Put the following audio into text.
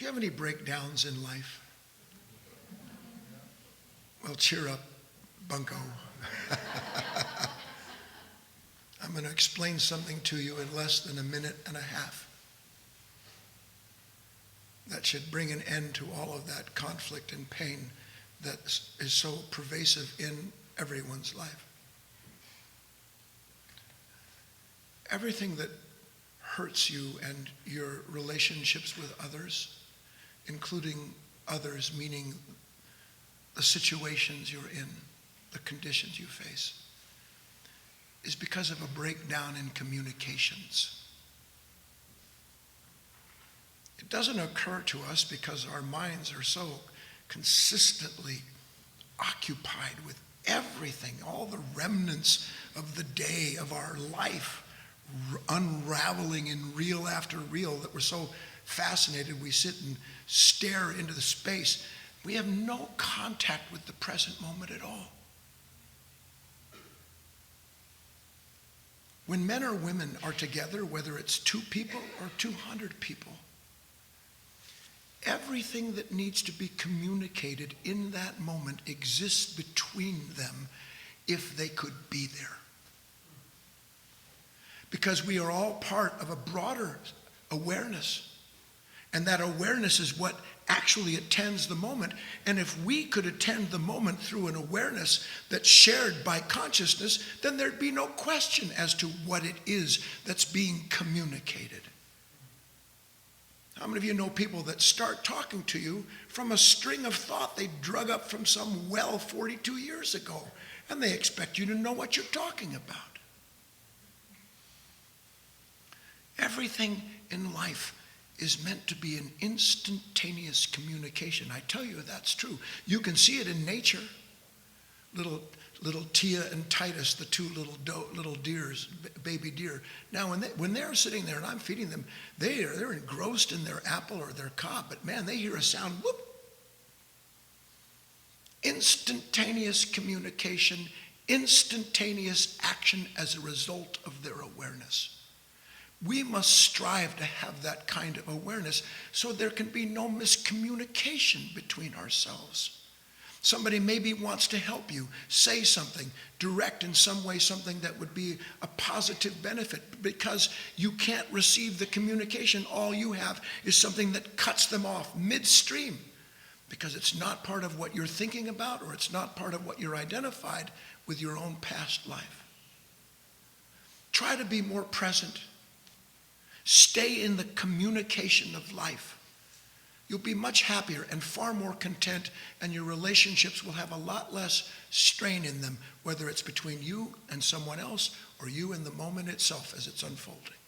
you have any breakdowns in life? Well, cheer up, bunko. I'm going to explain something to you in less than a minute and a half. That should bring an end to all of that conflict and pain that is so pervasive in everyone's life. Everything that hurts you and your relationships with others, including others, meaning the situations you're in, the conditions you face, is because of a breakdown in communications. It doesn't occur to us because our minds are so consistently occupied with everything, all the remnants of the day of our life, unraveling in reel after reel, that we're so fascinated we sit and stare into the space. We have no contact with the present moment at all. When men or women are together, whether it's 2 people or 200 people, everything that needs to be communicated in that moment exists between them if they could be there. Because we are all part of a broader awareness. And that awareness is what actually attends the moment. And if we could attend the moment through an awareness that's shared by consciousness, then there'd be no question as to what it is that's being communicated. How many of you know people that start talking to you from a string of thought they drug up from some well 42 years ago, and they expect you to know what you're talking about? Everything in life is meant to be an instantaneous communication. I tell you, that's true. You can see it in nature. Little Tia and Titus, the 2 little deers, baby deer. Now, when they're sitting there and I'm feeding them, they're engrossed in their apple or their cob. But man, they hear a sound, whoop. Instantaneous communication, instantaneous action as a result of their awareness. We must strive to have that kind of awareness so there can be no miscommunication between ourselves. Somebody maybe wants to help you, say something, direct in some way something that would be a positive benefit. Because you can't receive the communication, all you have is something that cuts them off midstream because it's not part of what you're thinking about, or it's not part of what you're identified with your own past life. Try to be more present. Stay in the communication of life. You'll be much happier and far more content, and your relationships will have a lot less strain in them, whether it's between you and someone else or you and the moment itself as it's unfolding.